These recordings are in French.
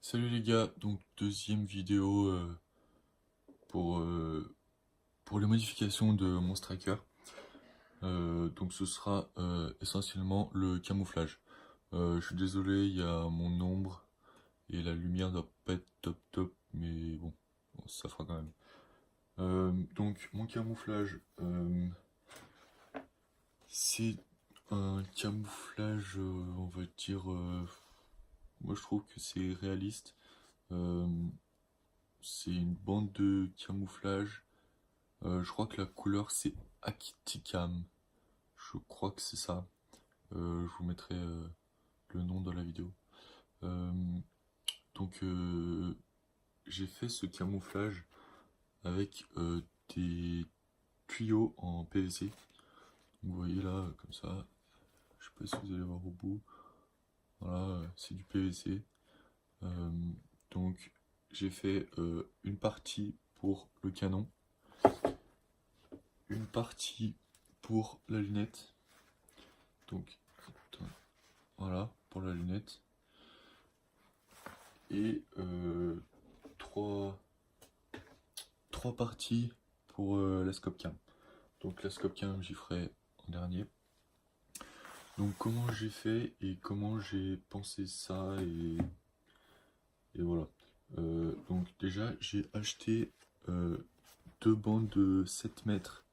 Salut les gars, donc deuxième vidéo pour, euh, pour les modifications de mon striker. Donc ce sera essentiellement le camouflage. Je suis désolé, il y a mon ombre et la lumière doit pas être top, mais bon, ça fera quand même. Donc mon camouflage, c'est un camouflage, on va dire, moi je trouve que c'est réaliste. Euh, c'est une bande de camouflage. Je crois que la couleur c'est Akitikam. Je crois que c'est ça. Je vous mettrai le nom dans la vidéo. Euh, donc j'ai fait ce camouflage avec des tuyaux en PVC. Donc, vous voyez là, comme ça. Je sais pas si vous allez voir au bout. Voilà, c'est du PVC. Euh, donc j'ai fait une partie pour le canon, une partie pour la lunette. Donc attends, voilà, pour la lunette. Et trois parties pour la scope cam. Donc la scope cam, j'y ferai en dernier. Donc comment j'ai fait et comment j'ai pensé ça et voilà. Donc déjà, j'ai acheté deux bandes de 7 mètres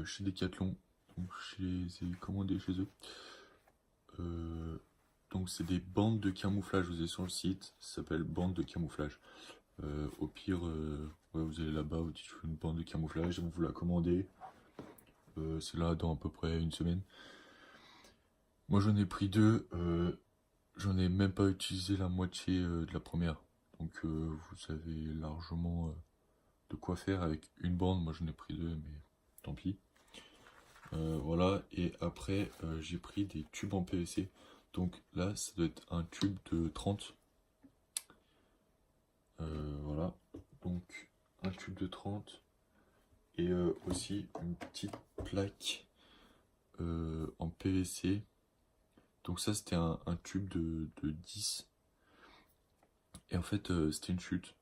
chez Decathlon. Donc je les ai commandées chez eux. Donc c'est des bandes de camouflage, vous allez sur le site, ça s'appelle bande de camouflage. Au pire, ouais, vous allez là-bas, vous dites je veux une bande de camouflage, vous la commandez. C'est là dans à peu près une semaine. Moi j'en ai pris deux, j'en ai même pas utilisé la moitié de la première. Donc vous avez largement de quoi faire avec une bande. Moi j'en ai pris deux, mais tant pis. Voilà, et après j'ai pris des tubes en PVC. Donc là, ça doit être un tube de 30. Voilà, donc un tube de 30 et aussi une petite plaque en PVC. Donc ça c'était un tube de 10. Et en fait c'était une chute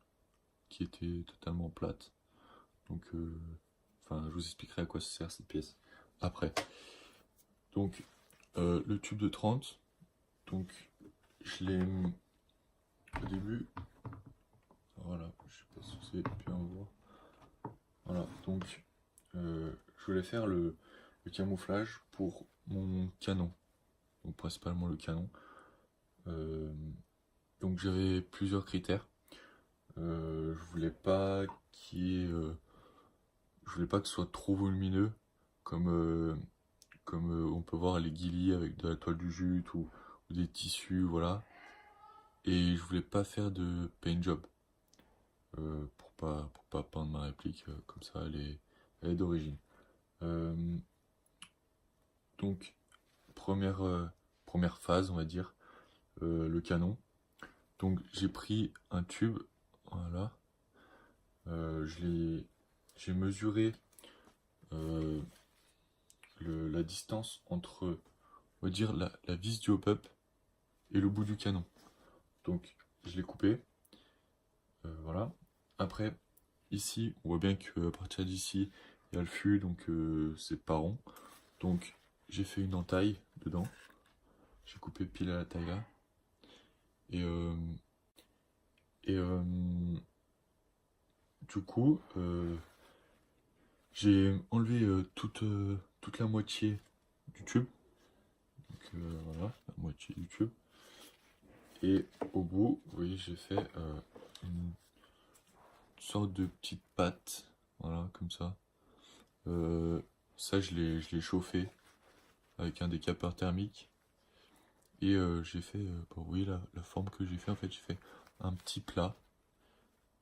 qui était totalement plate. Donc enfin je vous expliquerai à quoi ça sert cette pièce après. Donc le tube de 30, donc je l'ai au début. Voilà, je sais pas si vous avez bien voir. Voilà, donc je voulais faire le camouflage pour mon canon. Donc principalement le canon. Euh, donc j'avais plusieurs critères. Je voulais pas je voulais pas que ce soit trop volumineux, comme on peut voir les guillis avec de la toile du jute ou des tissus, voilà. Et je voulais pas faire de paint job pour pas peindre ma réplique comme ça, elle est d'origine. Euh, donc première phase, on va dire, le canon. Donc j'ai pris un tube, voilà. J'ai mesuré euh, la distance entre, on va dire, la vis du hop-up et le bout du canon. Donc je l'ai coupé, voilà. Après, ici, on voit bien qu'à partir d'ici, il y a le fût, donc c'est pas rond. Donc j'ai fait une entaille dedans. J'ai coupé pile à la taille là. Et, euh, et du coup, j'ai enlevé toute la moitié du tube. Donc voilà, la moitié du tube. Et au bout, vous voyez, j'ai fait une sorte de petite pâte. Voilà, comme ça. Ça, je l'ai chauffé avec un décapeur thermique. Et j'ai fait, bah, oui, la forme que j'ai fait, en fait, j'ai fait un petit plat.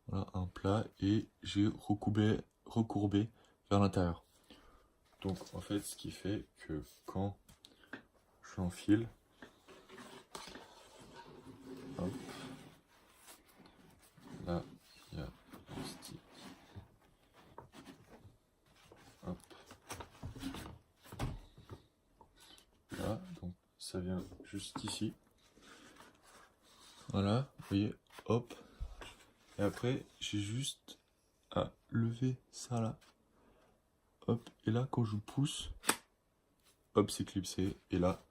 Voilà, un plat. Et j'ai recourbé vers l'intérieur. Donc, en fait, ce qui fait que quand je l'enfile, hop, là, il y a le stick. Hop, là, donc ça vient juste ici. Voilà, vous voyez, hop. Et après, j'ai juste à lever ça là. Hop, et là, quand je pousse, hop, c'est clipsé. Et là,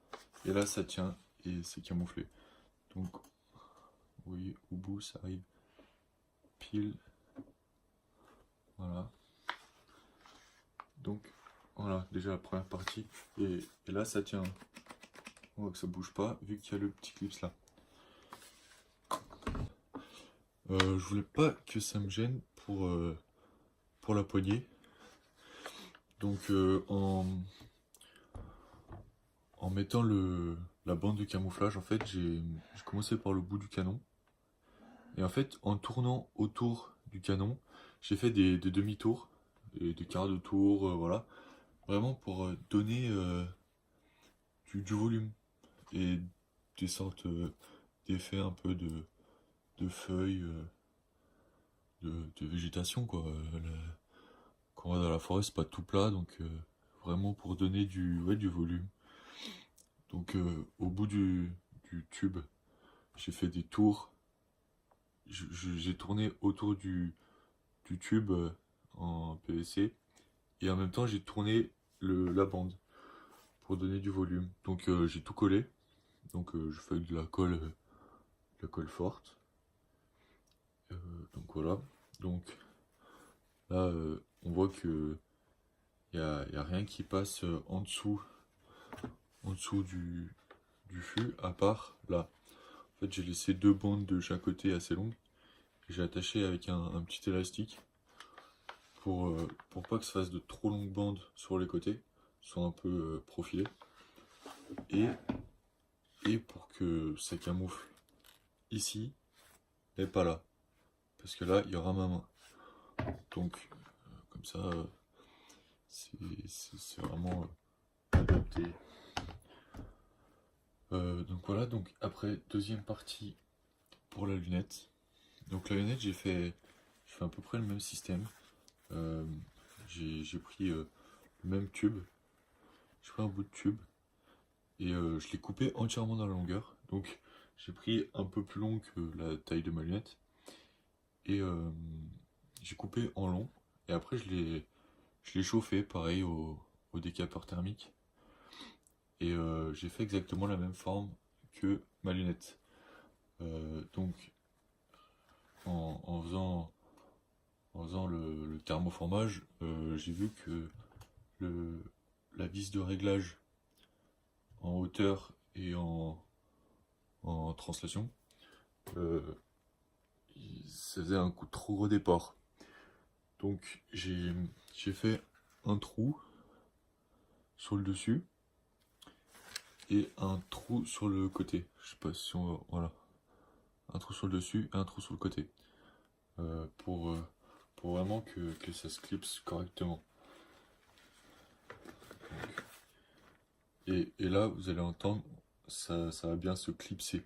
ça tient et c'est camouflé. Donc, vous voyez, au bout, ça arrive pile. Voilà. Donc, voilà, déjà la première partie. Et là, ça tient. On voit que ça bouge pas, vu qu'il y a le petit clips là. Je voulais pas que ça me gêne pour la poignée. Donc, en mettant la bande de camouflage, en fait, j'ai commencé par le bout du canon. Et en fait, en tournant autour du canon, j'ai fait des demi-tours, des quarts de tour, voilà. Vraiment pour donner du volume et des sortes d'effets un peu de feuilles, de végétation, quoi. Quand on va dans la forêt, c'est pas tout plat, donc vraiment pour donner du volume. Donc au bout du tube, j'ai fait des tours. J'ai tourné autour du tube en PVC et en même temps j'ai tourné la bande pour donner du volume. Donc j'ai tout collé. Donc je fais de la colle forte. Donc voilà. Donc là on voit que y a rien qui passe en dessous du fût à part là. En fait j'ai laissé deux bandes de chaque côté assez longues. J'ai attaché avec un petit élastique pour pas que ça fasse de trop longues bandes sur les côtés, soit un peu profilées, et, et pour que ça camoufle ici et pas là, parce que là il y aura ma main. Donc comme ça c'est vraiment adapté. Donc voilà, donc après deuxième partie pour la lunette. Donc la lunette j'ai fait à peu près le même système. Euh, j'ai pris le même tube, j'ai pris un bout de tube et je l'ai coupé entièrement dans la longueur. Donc j'ai pris un peu plus long que la taille de ma lunette et j'ai coupé en long et après je l'ai chauffé pareil au décapeur thermique et j'ai fait exactement la même forme que ma lunette. Donc en faisant le thermoformage, j'ai vu que le, la vis de réglage en hauteur et en translation, euh, ça faisait un coup trop gros départ. Donc j'ai fait un trou sur le dessus et un trou sur le côté. Je sais pas si on va, voilà. Un trou sur le dessus et un trou sur le côté. Euh, pour, euh, pour vraiment que ça se clipse correctement. Et là, vous allez entendre, ça va bien se clipser.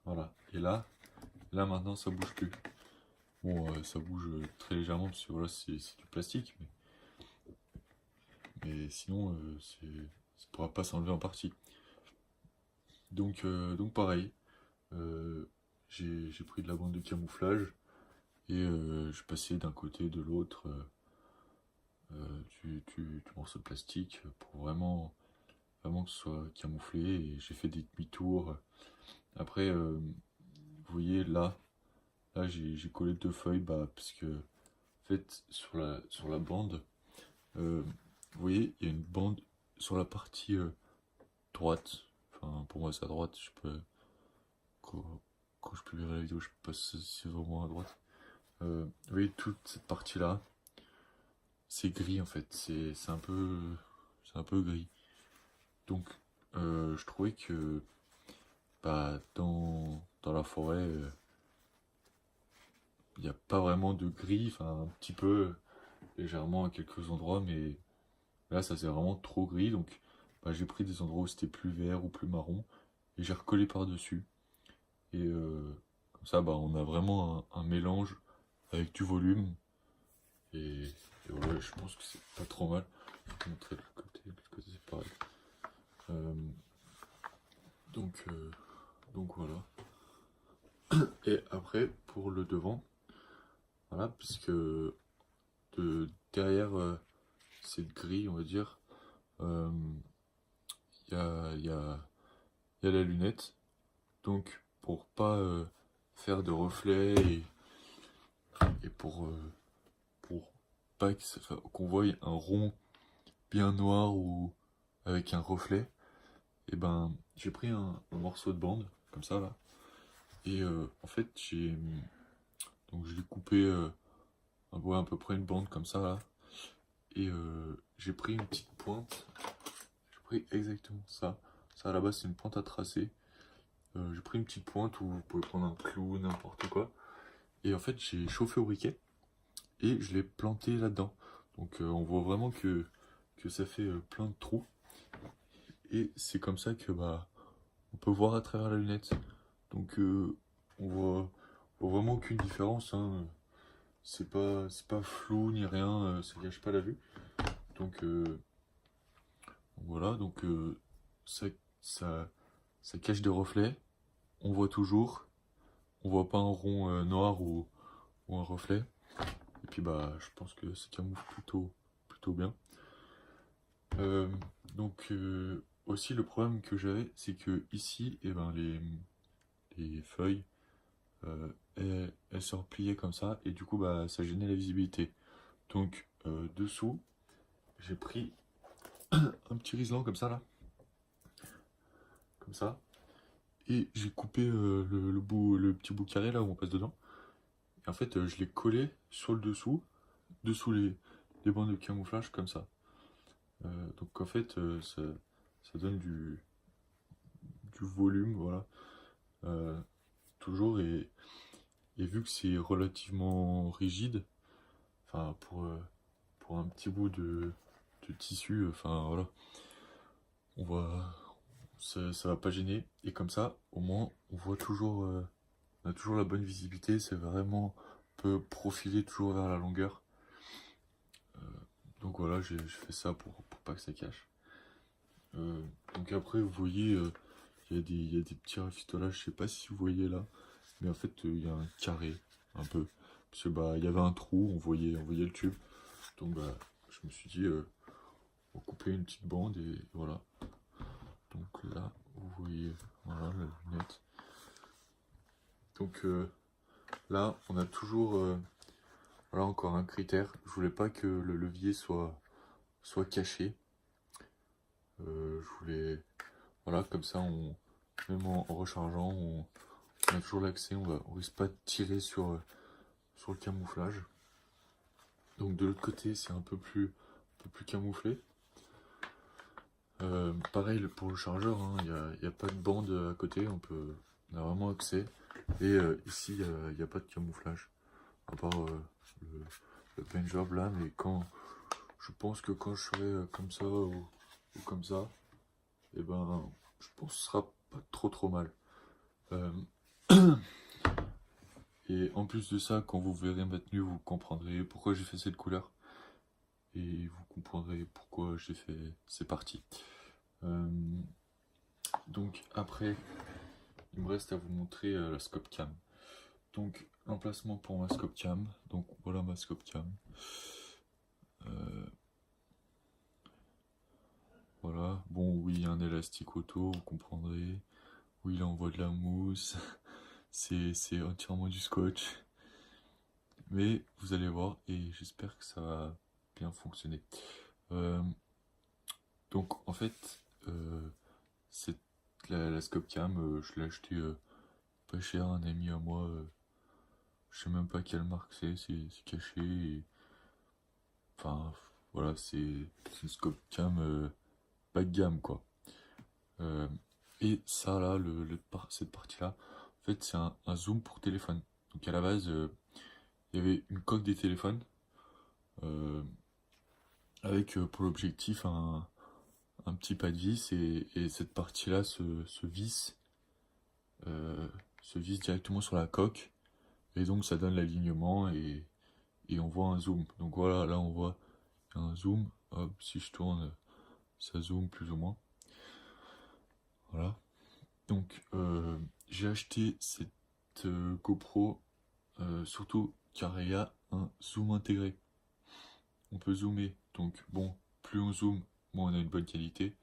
Voilà. Et là maintenant, ça bouge plus. Bon, ça bouge très légèrement parce que voilà, c'est du plastique. Mais sinon, ça pourra pas s'enlever en partie. Donc pareil, j'ai pris de la bande de camouflage et je passais d'un côté de l'autre du morceau de plastique pour vraiment que ce soit camouflé et j'ai fait des demi-tours. Après, vous voyez là j'ai collé deux feuilles parce que en fait sur la bande, vous voyez il y a une bande sur la partie droite. Enfin pour moi c'est à droite, je peux quand je publierai la vidéo je passe si c'est vraiment à droite. Vous voyez toute cette partie là, c'est gris en fait, c'est un peu gris. Donc je trouvais que dans la forêt, il n'y a pas vraiment de gris, enfin un petit peu légèrement à quelques endroits, mais là ça c'est vraiment trop gris, donc j'ai pris des endroits où c'était plus vert ou plus marron, et j'ai recollé par-dessus. Et comme ça on a vraiment un mélange avec du volume, et ouais, je pense que c'est pas trop mal. Je vais vous montrer de l'autre côté c'est pareil. Euh, donc voilà. Et après, pour le devant, voilà, puisque derrière cette grille, on va dire, euh, il y a, il y a, il y a la lunette. Donc, pour pas faire de reflets et pour pas qu'on voie un rond bien noir ou avec un reflet, et ben j'ai pris un morceau de bande comme ça là et en fait donc je l'ai coupé à peu près une bande comme ça là et j'ai pris une petite pointe, j'ai pris exactement ça à la base c'est une pointe à tracer. J'ai pris une petite pointe où vous pouvez prendre un clou, n'importe quoi, et en fait j'ai chauffé au briquet et je l'ai planté là-dedans. Donc on voit vraiment que ça fait plein de trous. Et c'est comme ça que bah on peut voir à travers la lunette. Donc on voit vraiment aucune différence, hein. C'est pas flou ni rien, ça gâche pas la vue. Donc voilà, donc ça, ça, ça cache des reflets. On voit toujours. On voit pas un rond noir ou un reflet. Et puis bah je pense que ça camoufle plutôt bien. Euh, donc aussi le problème que j'avais, c'est que ici, eh ben, les feuilles, elles se repliaient comme ça, et du coup bah ça gênait la visibilité. Donc dessous, j'ai pris un petit riselant comme ça là, comme ça, et j'ai coupé le petit bout carré là où on passe dedans. Et en fait je l'ai collé sur le dessous les bandes de camouflage comme ça. Donc en fait ça donne du volume, voilà. Euh, toujours et vu que c'est relativement rigide, enfin pour un petit bout de tissu, enfin voilà, on voit ça va pas gêner et comme ça au moins on voit toujours on a toujours la bonne visibilité, c'est vraiment on peut profiler toujours vers la longueur. Donc voilà, j'ai fait ça pour pas que ça cache. Donc après vous voyez il y a des petits rafistolages, je sais pas si vous voyez là, mais en fait il y a un carré un peu. Parce que bah il y avait un trou, on voyait le tube. Donc bah je me suis dit on va couper une petite bande et voilà. Donc là vous voyez voilà la lunette. Donc là on a toujours voilà encore un critère. Je voulais pas que le levier soit caché. Je voulais voilà comme ça même en rechargeant on a toujours l'accès, on risque pas de tirer sur le camouflage. Donc de l'autre côté c'est un peu plus camouflé. Pareil pour le chargeur, hein, y a pas de bande à côté, on a vraiment accès. Et ici il n'y a pas de camouflage, à part le, le paint job là, mais je pense que quand je serai comme ça ou comme ça, et ben je pense que ce sera pas trop mal. Euh, et en plus de ça, quand vous verrez ma tenue, vous comprendrez pourquoi j'ai fait cette couleur. Et vous comprendrez pourquoi j'ai fait ces parties. Euh, donc après, il me reste à vous montrer la scope cam. Donc l'emplacement pour ma scope cam. Donc voilà ma scope cam. Voilà. Bon oui, un élastique auto, vous comprendrez. Oui, il envoie de la mousse. C'est entièrement du scotch. Mais vous allez voir et j'espère que ça va bien fonctionner. Euh, donc en fait, c'est la scope cam, je l'ai acheté pas cher, un ami à moi. Je sais même pas quelle marque c'est caché. Enfin, voilà, c'est une scope cam bas de gamme, quoi. Euh, et ça, là, cette partie-là, en fait, c'est un zoom pour téléphone. Donc, à la base, il y avait une coque des téléphones euh, avec pour l'objectif un petit pas de vis et cette partie-là euh, se visse directement sur la coque et donc ça donne l'alignement et on voit un zoom. Donc voilà, là on voit un zoom. Hop, si je tourne, ça zoome plus ou moins. Voilà. Donc j'ai acheté cette GoPro, surtout car il y a un zoom intégré. On peut zoomer, donc bon, plus on zoome, moins on a une bonne qualité,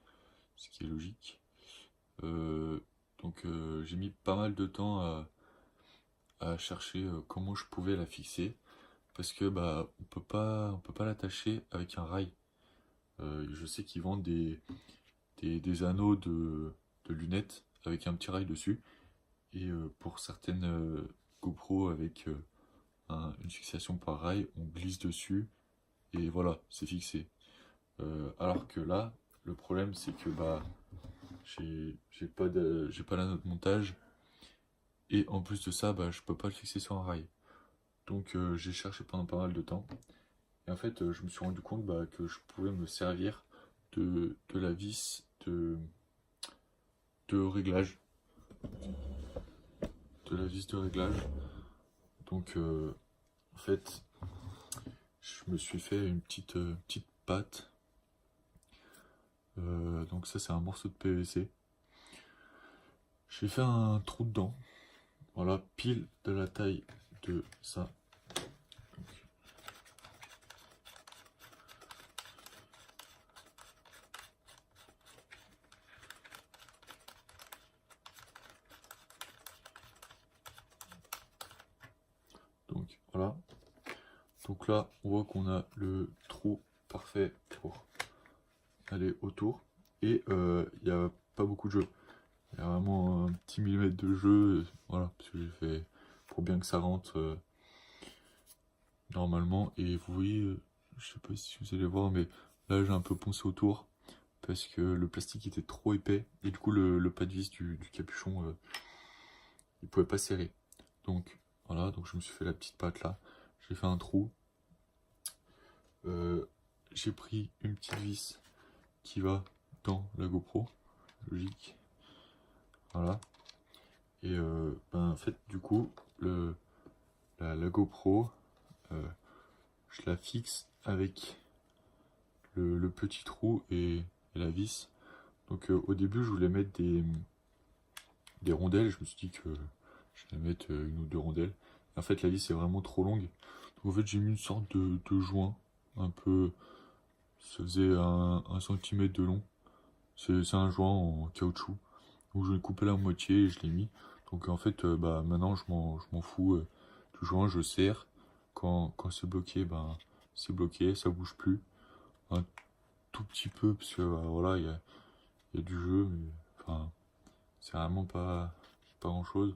ce qui est logique. Donc j'ai mis pas mal de temps à chercher comment je pouvais la fixer, parce que bah on peut pas l'attacher avec un rail. Je sais qu'ils vendent des anneaux de lunettes avec un petit rail dessus, et pour certaines GoPro avec une fixation par rail, on glisse dessus et voilà, c'est fixé. Alors que là, le problème c'est que bah j'ai pas la note montage, et en plus de ça, bah je peux pas le fixer sur un rail. Donc j'ai cherché pendant pas mal de temps, et en fait je me suis rendu compte bah, que je pouvais me servir de la vis de réglage, Donc en fait, je me suis fait une petite patte. Donc ça c'est un morceau de PVC. J'ai fait un trou dedans. Voilà, pile de la taille de ça. Donc voilà. Donc là, on voit qu'on a le trou parfait pour aller autour. Et il n'y a pas beaucoup de jeu. Il y a vraiment un petit millimètre de jeu. Voilà, parce que j'ai fait pour bien que ça rentre normalement. Et vous voyez, je sais pas si vous allez voir, mais là j'ai un peu poncé autour parce que le plastique était trop épais. Et du coup, le pas de vis du capuchon, il pouvait pas serrer. Donc voilà, donc je me suis fait la petite patte là. J'ai fait un trou. J'ai pris une petite vis qui va dans la GoPro, logique. Voilà. Et ben, en fait, du coup, la GoPro, je la fixe avec le petit trou et la vis. Donc au début, je voulais mettre des rondelles. Je me suis dit que je vais mettre une ou deux rondelles. En fait, la vis est vraiment trop longue. Donc en fait, j'ai mis une sorte de joint, un peu, ça faisait un centimètre de long. C'est un joint en caoutchouc. Donc je l'ai coupé la moitié et je l'ai mis. Donc en fait, bah, maintenant je m'en fous du joint, je serre. Quand c'est bloqué, ben c'est bloqué, ça bouge plus. Un tout petit peu, parce que voilà, il y a du jeu, mais enfin, c'est vraiment pas grand chose.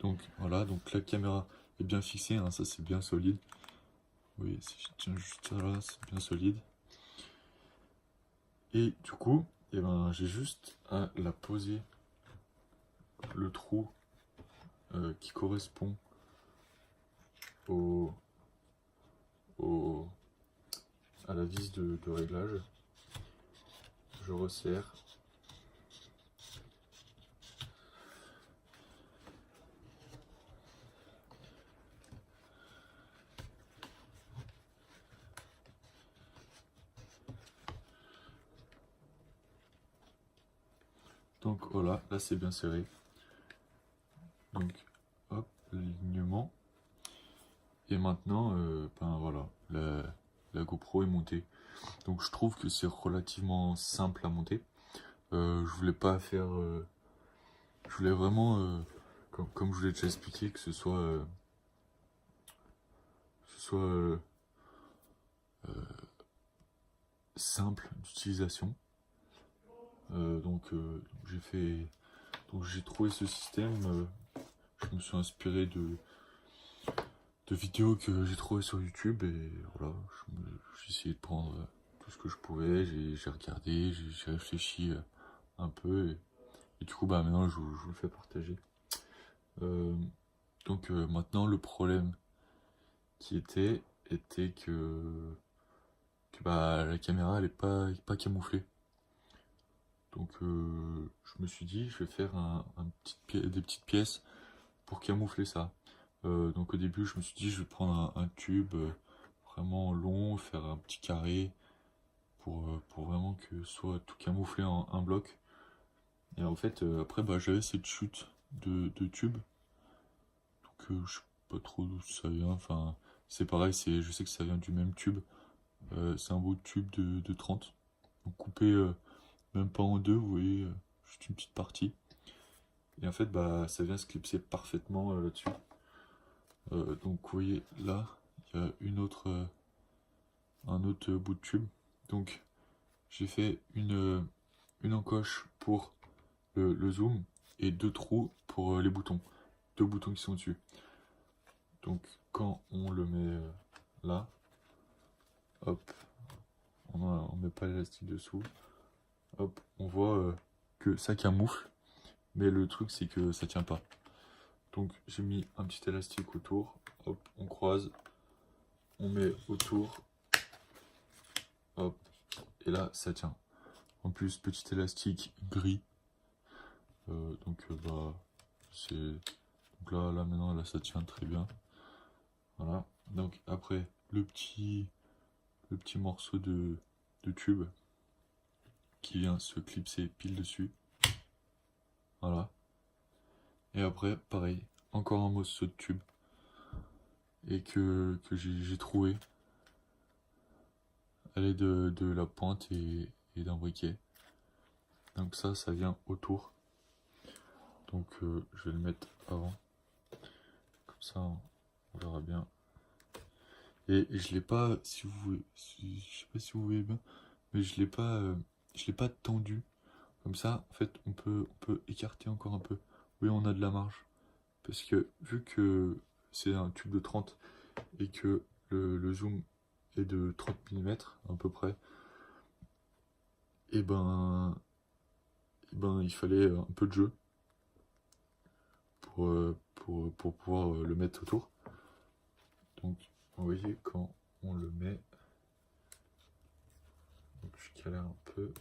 Donc voilà, donc la caméra est bien fixée, hein, ça c'est bien solide. Oui, si je tiens juste ça là, c'est bien solide. Et du coup, eh ben, j'ai juste à la poser le trou qui correspond au, à la vis de réglage. Je resserre. Donc voilà, là c'est bien serré. Donc hop, l'alignement. Et maintenant, ben voilà, la GoPro est montée. Donc je trouve que c'est relativement simple à monter. Je voulais pas faire... je voulais vraiment, comme je vous l'ai déjà expliqué, que ce soit... simple d'utilisation. Donc j'ai trouvé ce système. Je me suis inspiré de vidéos que j'ai trouvées sur YouTube, et voilà, j'ai essayé de prendre tout ce que je pouvais, j'ai regardé, j'ai réfléchi un peu, et du coup bah maintenant je vous le fais partager. Donc maintenant le problème qui était que bah, la caméra elle est pas camouflée. Donc je me suis dit je vais faire des petites pièces pour camoufler ça. Donc au début je me suis dit je vais prendre un tube vraiment long, faire un petit carré pour vraiment que ce soit tout camouflé en un bloc. Et en fait après bah, j'avais cette chute de tubes. Donc je sais pas trop d'où ça vient. Enfin, c'est pareil, je sais que ça vient du même tube. C'est un beau tube de 30. Donc coupé même pas en deux, vous voyez, juste une petite partie. Et en fait, bah, ça vient se clipser parfaitement là-dessus. Donc vous voyez là, il y a un autre bout de tube. Donc j'ai fait une encoche pour le zoom et deux trous pour les boutons. Deux boutons qui sont dessus. Donc quand on le met là, hop, on met pas l'élastique dessous, hop, on voit que ça camoufle, mais le truc c'est que ça tient pas. Donc j'ai mis un petit élastique autour, hop, on croise, on met autour, hop, et là ça tient. En plus petit élastique gris, bah c'est donc là maintenant là ça tient très bien. Voilà. Donc après le petit morceau de tube qui vient se clipser pile dessus. Voilà. Et après pareil, encore un morceau de tube et que j'ai trouvé à l'aide de la pointe et d'un briquet. Donc ça vient autour. Donc je vais le mettre avant. Comme ça on verra bien. Et je l'ai pas, si vous, je sais pas si vous voyez bien, mais je l'ai pas tendu. Comme ça, en fait, on peut écarter encore un peu. Oui, on a de la marge. Parce que vu que c'est un tube de 30 et que le zoom est de 30 mm à peu près, et ben il fallait un peu de jeu pour pouvoir le mettre autour. Donc, vous voyez, quand on le met, donc je galère un peu.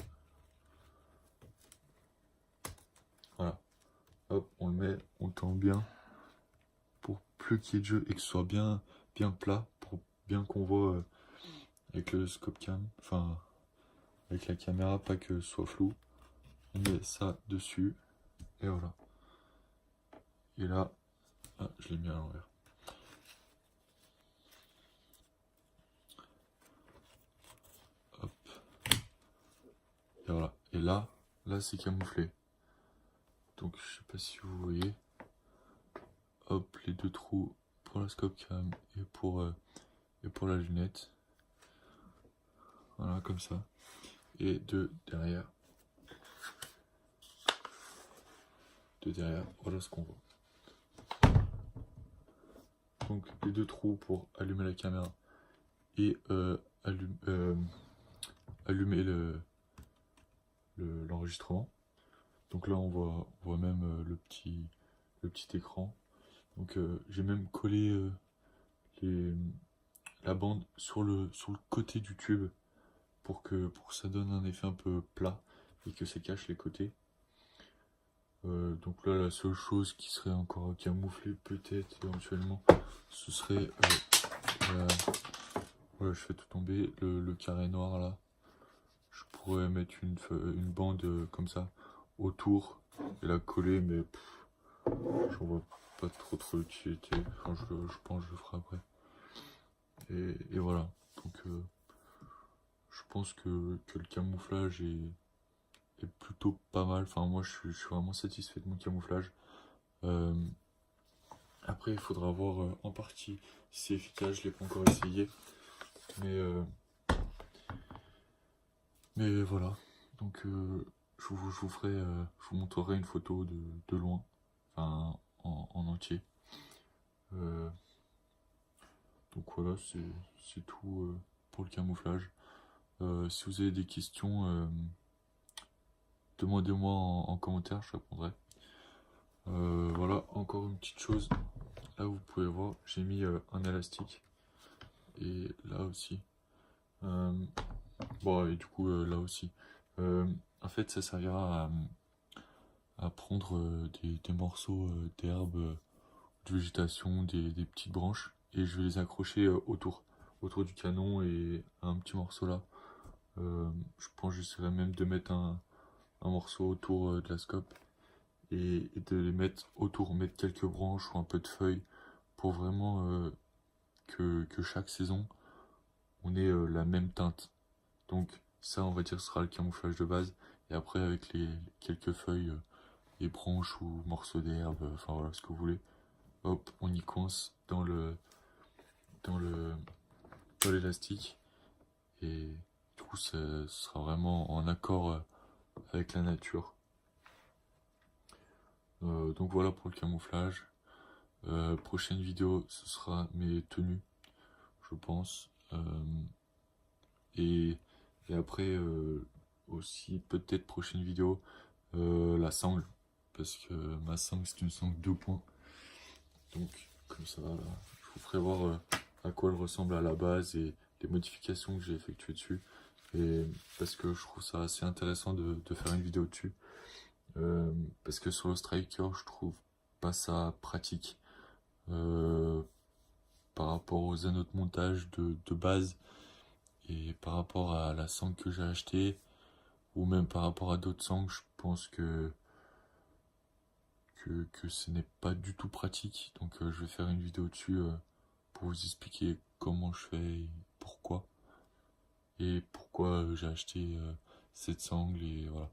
Voilà. Hop, on le met, on tend bien pour plus qu'il y ait de jeu et que ce soit bien plat, pour bien qu'on voit avec le scope cam, enfin avec la caméra, pas que ce soit flou. On met ça dessus et voilà. Et là, ah, je l'ai mis à l'envers. Hop. Et voilà. Et là c'est camouflé. Donc je sais pas si vous voyez. Hop, les deux trous pour la scope cam et pour la lunette. Voilà, comme ça. Et de derrière, voilà ce qu'on voit. Donc les deux trous pour allumer la caméra et allumer l'enregistrement. Donc là on voit même le petit écran. Donc j'ai même collé la bande sur le côté du tube pour que ça donne un effet un peu plat et que ça cache les côtés. Donc là la seule chose qui serait encore camouflée peut-être éventuellement, ce serait voilà, je fais tout tomber le carré noir là. Je pourrais mettre une bande comme ça autour et la coller, mais j'en vois pas trop l'utilité. Enfin, je pense que je le ferai après. Et voilà. Donc je pense que le camouflage est plutôt pas mal. Enfin, moi je suis vraiment satisfait de mon camouflage. Après, il faudra voir en partie si c'est efficace. Je l'ai pas encore essayé. Mais voilà. Donc je vous ferai, je vous montrerai une photo de loin, enfin en entier. Donc voilà, c'est tout pour le camouflage. Si vous avez des questions, demandez-moi en commentaire, je répondrai. Voilà, encore une petite chose. Là, vous pouvez voir, j'ai mis un élastique. Et là aussi. Bon, et du coup, là aussi. En fait, ça servira à prendre des morceaux d'herbe, de végétation, des petites branches. Et je vais les accrocher autour du canon et un petit morceau là. Je pense que j'essaierai même de mettre un morceau autour de la scope et de les mettre autour, mettre quelques branches ou un peu de feuilles pour vraiment que chaque saison on ait la même teinte. Donc ça, on va dire, sera le camouflage de base. Et après, avec les quelques feuilles, les branches ou morceaux d'herbe, enfin voilà, ce que vous voulez, hop, on y coince dans le dans l'élastique. Et du coup, ça sera vraiment en accord avec la nature. Donc voilà pour le camouflage. Prochaine vidéo, ce sera mes tenues, je pense. Et, et après, aussi, peut-être prochaine vidéo, la sangle. Parce que ma sangle, c'est une sangle 2 points. Donc, comme ça, je vous ferai voir à quoi elle ressemble à la base et les modifications que j'ai effectuées dessus. Et parce que je trouve ça assez intéressant de faire une vidéo dessus. Parce que sur le striker, je trouve pas ça pratique. euh, Par rapport aux anneaux de montage de base et par rapport à la sangle que j'ai achetée ou même par rapport à d'autres sangles, je pense que ce n'est pas du tout pratique. Donc je vais faire une vidéo dessus pour vous expliquer comment je fais et pourquoi j'ai acheté cette sangle et voilà.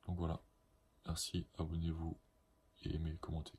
Donc voilà, merci, abonnez-vous et aimez, commentez.